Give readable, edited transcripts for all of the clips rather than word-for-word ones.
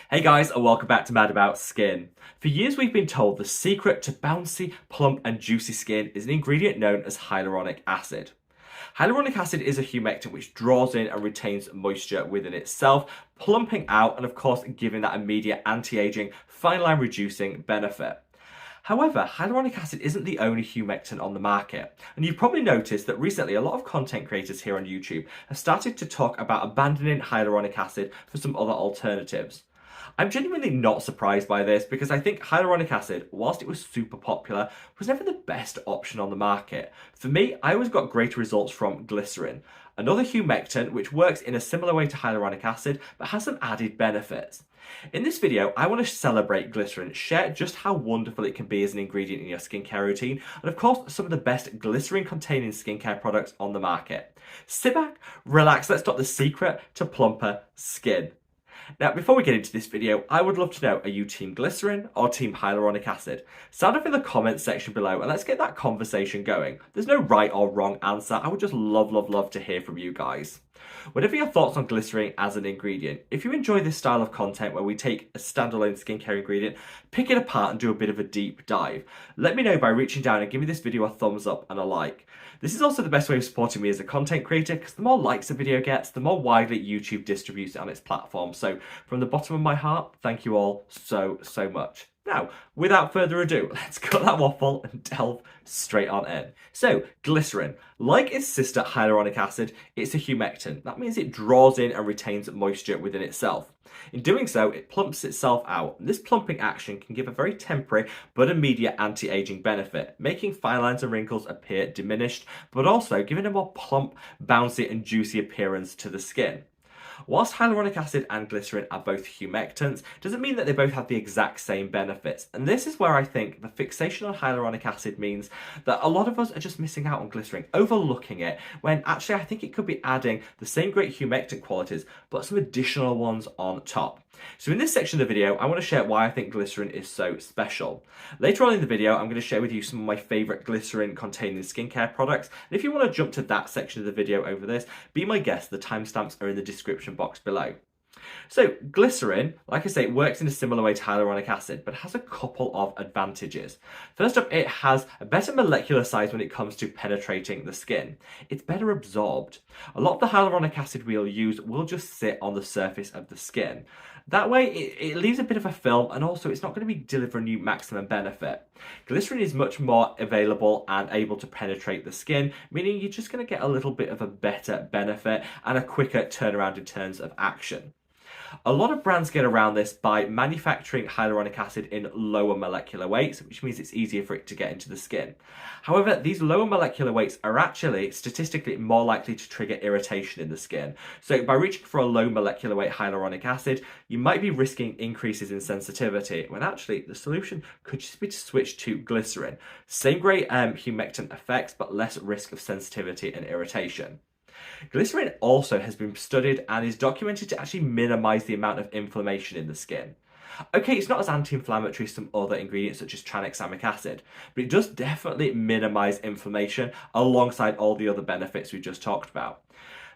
Hey guys, and welcome back to Mad About Skin. For years we've been told the secret to bouncy, plump and juicy skin is an ingredient known as hyaluronic acid. Hyaluronic acid is a humectant which draws in and retains moisture within itself, plumping out and of course giving that immediate anti-aging, fine line reducing benefit. However, hyaluronic acid isn't the only humectant on the market, and you've probably noticed that recently a lot of content creators here on YouTube have started to talk about abandoning hyaluronic acid for some other alternatives. I'm genuinely not surprised by this because I think hyaluronic acid, whilst it was super popular, was never the best option on the market. For me, I always got great results from Glycerin, another humectant which works in a similar way to hyaluronic acid but has some added benefits. In this video, I want to celebrate Glycerin, share just how wonderful it can be as an ingredient in your skincare routine, and of course, some of the best glycerin-containing skincare products on the market. Sit back, relax, let's talk the secret to plumper skin. Now, before we get into this video, I would love to know, are you team glycerin or team hyaluronic acid? Sound off in the comments section below and let's get that conversation going. There's no right or wrong answer. I would just love to hear from you guys. Whatever your thoughts on glycerin as an ingredient, if you enjoy this style of content where we take a standalone skincare ingredient, pick it apart and do a bit of a deep dive, let me know by reaching down and giving this video a thumbs up and a like. This is also the best way of supporting me as a content creator because the more likes a video gets, the more widely YouTube distributes it on its platform. So from the bottom of my heart, thank you all so much. Now, without further ado, let's cut that waffle and delve straight on in. So, glycerin, like its sister hyaluronic acid, it's a humectant. That means it draws in and retains moisture within itself. In doing so, it plumps itself out. And this plumping action can give a very temporary but immediate anti-aging benefit, making fine lines and wrinkles appear diminished, but also giving a more plump, bouncy and juicy appearance to the skin. Whilst hyaluronic acid and glycerin are both humectants, doesn't mean that they both have the exact same benefits. And this is where I think the fixation on hyaluronic acid means that a lot of us are just missing out on glycerin, overlooking it, when actually I think it could be adding the same great humectant qualities, but some additional ones on top. So in this section of the video, I want to share why I think glycerin is so special. Later on in the video, I'm going to share with you some of my favourite glycerin containing skincare products. And if you want to jump to that section of the video over this, be my guest, the timestamps are in the description box below. So glycerin, like I say, works in a similar way to hyaluronic acid, but has a couple of advantages. First up, it has a better molecular size when it comes to penetrating the skin. It's better absorbed. A lot of the hyaluronic acid we'll use will just sit on the surface of the skin. That way, it leaves a bit of a film, and also it's not going to be delivering you maximum benefit. Glycerin is much more available and able to penetrate the skin, meaning you're just going to get a little bit of a better benefit and a quicker turnaround in terms of action. A lot of brands get around this by manufacturing hyaluronic acid in lower molecular weights, which means it's easier for it to get into the skin. However, these lower molecular weights are actually statistically more likely to trigger irritation in the skin. So by reaching for a low molecular weight hyaluronic acid, you might be risking increases in sensitivity, when actually the solution could just be to switch to glycerin. Same great humectant effects, but less risk of sensitivity and irritation. Glycerin also has been studied and is documented to actually minimize the amount of inflammation in the skin. Okay, it's not as anti-inflammatory as some other ingredients such as tranexamic acid, but it does definitely minimize inflammation alongside all the other benefits we just talked about.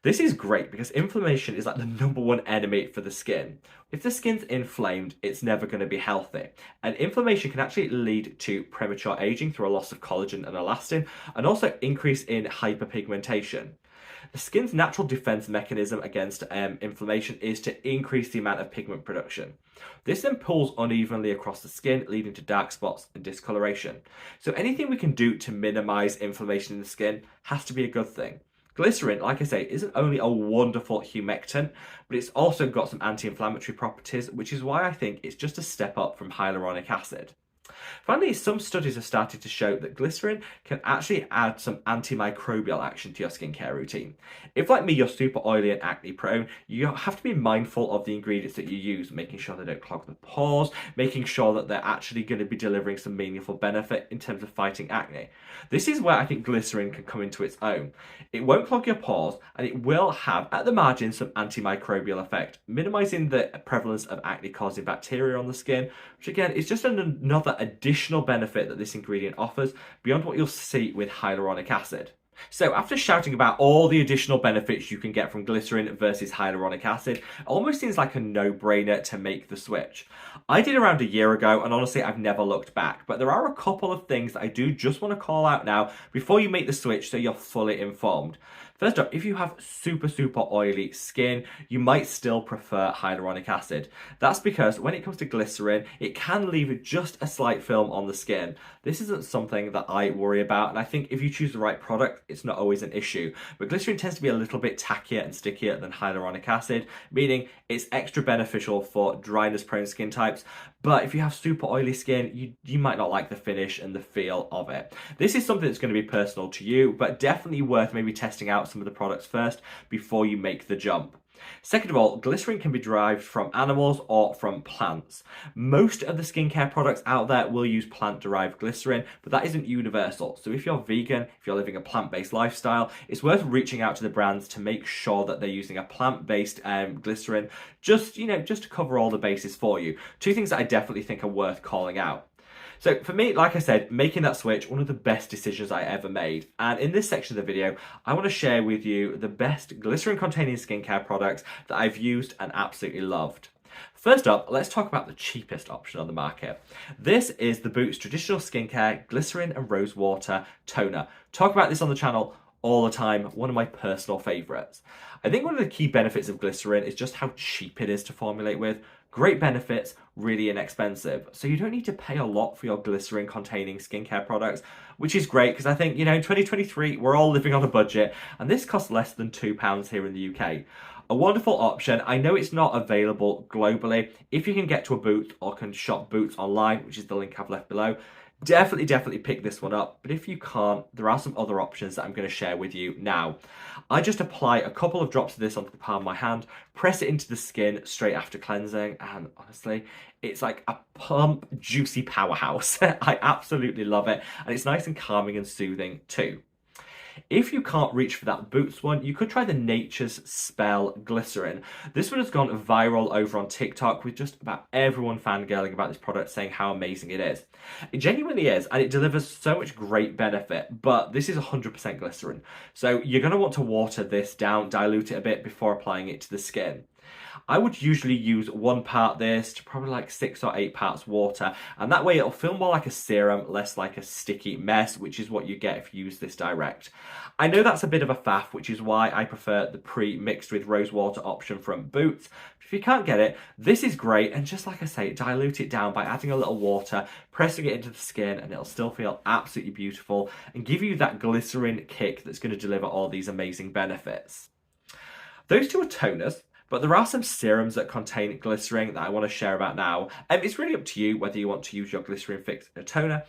This is great because inflammation is like the #1 enemy for the skin. If the skin's inflamed, it's never going to be healthy. And inflammation can actually lead to premature aging through a loss of collagen and elastin, and also increase in hyperpigmentation. The skin's natural defense mechanism against inflammation is to increase the amount of pigment production. This then pulls unevenly across the skin, leading to dark spots and discoloration. So anything we can do to minimize inflammation in the skin has to be a good thing. Glycerin, like I say, isn't only a wonderful humectant, but it's also got some anti-inflammatory properties, which is why I think it's just a step up from hyaluronic acid. Finally, some studies have started to show that glycerin can actually add some antimicrobial action to your skincare routine. If, like me, you're super oily and acne prone, you have to be mindful of the ingredients that you use, making sure they don't clog the pores, making sure that they're actually going to be delivering some meaningful benefit in terms of fighting acne. This is where I think glycerin can come into its own. It won't clog your pores, and it will have, at the margin, some antimicrobial effect, minimizing the prevalence of acne-causing bacteria on the skin, which again is just another additional benefit that this ingredient offers beyond what you'll see with hyaluronic acid. So after shouting about all the additional benefits you can get from glycerin versus hyaluronic acid, it almost seems like a no-brainer to make the switch. I did around a year ago, and honestly I've never looked back, but there are a couple of things that I do just want to call out now before you make the switch so you're fully informed. First up, if you have super oily skin, you might still prefer hyaluronic acid. That's because when it comes to glycerin, it can leave just a slight film on the skin. This isn't something that I worry about, and I think if you choose the right product, it's not always an issue. But glycerin tends to be a little bit tackier and stickier than hyaluronic acid, meaning it's extra beneficial for dryness-prone skin types. But if you have super oily skin, you might not like the finish and the feel of it. This is something that's going to be personal to you, but definitely worth maybe testing out some of the products first before you make the jump. Second of all, glycerin can be derived from animals or from plants. Most of the skincare products out there will use plant-derived glycerin, but that isn't universal. So if you're vegan, if you're living a plant-based lifestyle, it's worth reaching out to the brands to make sure that they're using a plant-based glycerin, just to cover all the bases for you. Two things that I definitely think are worth calling out. So for me, like I said, making that switch, one of the best decisions I ever made. And in this section of the video, I want to share with you the best glycerin-containing skincare products that I've used and absolutely loved. First up, let's talk about the cheapest option on the market. This is the Boots Traditional Skincare Glycerin and Rose Water Toner. Talk about this on the channel all the time, one of my personal favorites. I think one of the key benefits of glycerin is just how cheap it is to formulate with. Great benefits, really inexpensive. So you don't need to pay a lot for your glycerin containing skincare products, which is great because I think, in 2023, we're all living on a budget and this costs less than £2 here in the UK. A wonderful option. I know it's not available globally. If you can get to a Boots or can shop Boots online, which is the link I've left below, definitely pick this one up. But if you can't, there are some other options that I'm going to share with you now. I just apply a couple of drops of this onto the palm of my hand, press it into the skin straight after cleansing, and honestly, it's like a plump, juicy powerhouse. I absolutely love it, and it's nice and calming and soothing too. If you can't reach for that Boots one, you could try the Nature's Spell Glycerin. This one has gone viral over on TikTok with just about everyone fangirling about this product, saying how amazing it is. It genuinely is, and it delivers so much great benefit, but this is 100% glycerin. So you're going to want to water this down, dilute it a bit before applying it to the skin. I would usually use 1 part this to probably like 6 or 8 parts water, and that way it'll feel more like a serum, less like a sticky mess, which is what you get if you use this direct. I know that's a bit of a faff, which is why I prefer the pre-mixed with rose water option from Boots. If you can't get it, this is great, and just like I say, dilute it down by adding a little water, pressing it into the skin, and it'll still feel absolutely beautiful and give you that glycerin kick that's going to deliver all these amazing benefits. Those two are toners. But there are some serums that contain glycerin that I want to share about now. It's really up to you whether you want to use your glycerin fix in a toner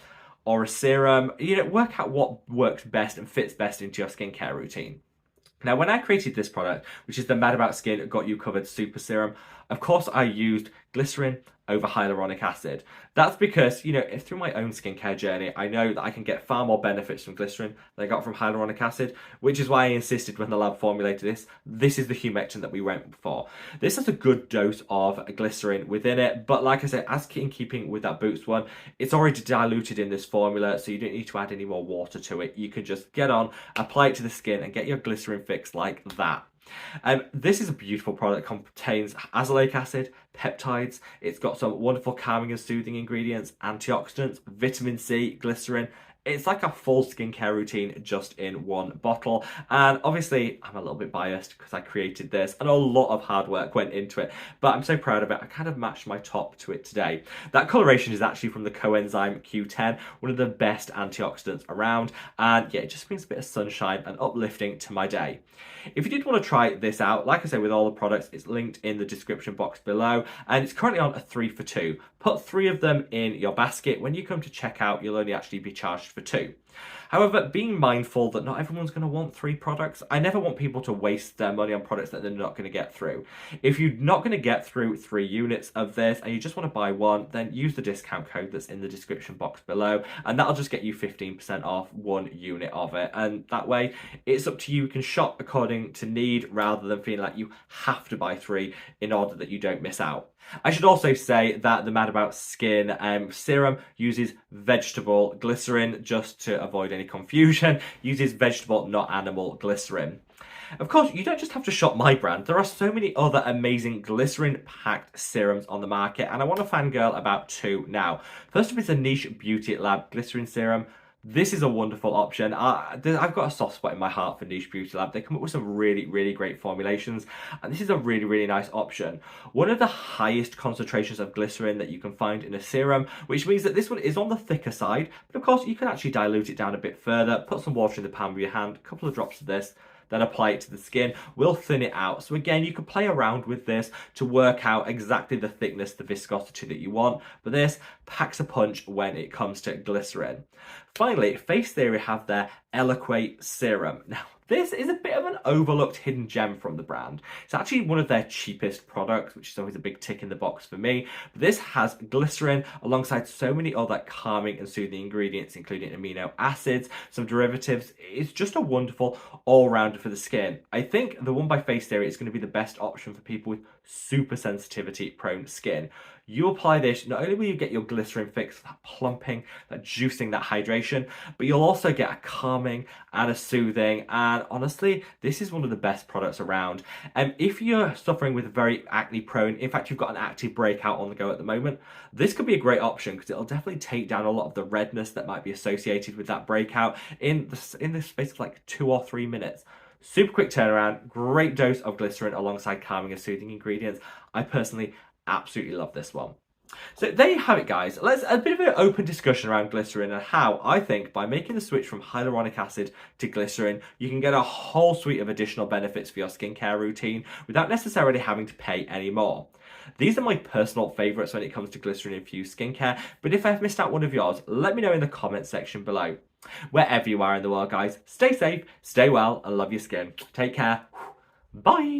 or a serum. Work out what works best and fits best into your skincare routine. Now, when I created this product, which is the Mad About Skin Got You Covered Super Serum, of course I used glycerin over hyaluronic acid. That's because, through my own skincare journey, I know that I can get far more benefits from glycerin than I got from hyaluronic acid, which is why I insisted when the lab formulated this. This is the humectant that we went for. This has a good dose of glycerin within it, but like I said, as in keeping with that Boots one, it's already diluted in this formula, so you don't need to add any more water to it. You can just get on, apply it to the skin, and get your glycerin fix like that. This is a beautiful product. It contains azelaic acid, peptides, it's got some wonderful calming and soothing ingredients, antioxidants, vitamin C, glycerin. It's like a full skincare routine just in one bottle. And obviously, I'm a little bit biased because I created this and a lot of hard work went into it, but I'm so proud of it. I kind of matched my top to it today. That coloration is actually from the coenzyme Q10, one of the best antioxidants around. And yeah, it just brings a bit of sunshine and uplifting to my day. If you did want to try this out, like I say with all the products, it's linked in the description box below, and it's currently on a 3 for 2. Put 3 of them in your basket. When you come to checkout, you'll only actually be charged for 2. However, being mindful that not everyone's going to want 3 products, I never want people to waste their money on products that they're not going to get through. If you're not going to get through 3 units of this and you just want to buy one, then use the discount code that's in the description box below, and that'll just get you 15% off 1 unit of it. And that way, it's up to you. You can shop according to need rather than feeling like you have to buy 3 in order that you don't miss out. I should also say that the Mad About Skin serum uses vegetable glycerin just to avoid any confusion, uses vegetable, not animal glycerin. Of course, you don't just have to shop my brand. There are so many other amazing glycerin-packed serums on the market, and I want to fangirl about two now. First up is the Niche Beauty Lab Glycerin Serum. This is a wonderful option. I've got a soft spot in my heart for Niche Beauty Lab. They come up with some really, really great formulations, and this is a really, really nice option. One of the highest concentrations of glycerin that you can find in a serum, which means that this one is on the thicker side, but of course you can actually dilute it down a bit further, put some water in the palm of your hand, a couple of drops of this, then apply it to the skin. We'll thin it out. So again, you can play around with this to work out exactly the thickness, the viscosity that you want. But this packs a punch when it comes to glycerin. Finally, Face Theory have their Eloquate Serum. Now, this is a bit of an overlooked hidden gem from the brand. It's actually one of their cheapest products, which is always a big tick in the box for me. But this has glycerin alongside so many other calming and soothing ingredients, including amino acids, some derivatives. It's just a wonderful all-rounder for the skin. I think the one by Face Theory is going to be the best option for people with super sensitivity prone skin. You apply this, not only will you get your glycerin fix, that plumping, that juicing, that hydration, but you'll also get a calming and a soothing. And honestly, this is one of the best products around. If you're suffering with very acne prone, in fact, you've got an active breakout on the go at the moment, this could be a great option because it'll definitely take down a lot of the redness that might be associated with that breakout in the space of like 2 or 3 minutes. Super quick turnaround, great dose of glycerin alongside calming and soothing ingredients. I personally absolutely love this one. So there you have it, guys. Let's a bit of an open discussion around glycerin and how I think by making the switch from hyaluronic acid to glycerin, you can get a whole suite of additional benefits for your skincare routine without necessarily having to pay any more. These are my personal favourites when it comes to glycerin infused skincare, but if I've missed out one of yours, let me know in the comments section below. Wherever you are in the world, guys, stay safe, stay well, and love your skin. Take care. Bye.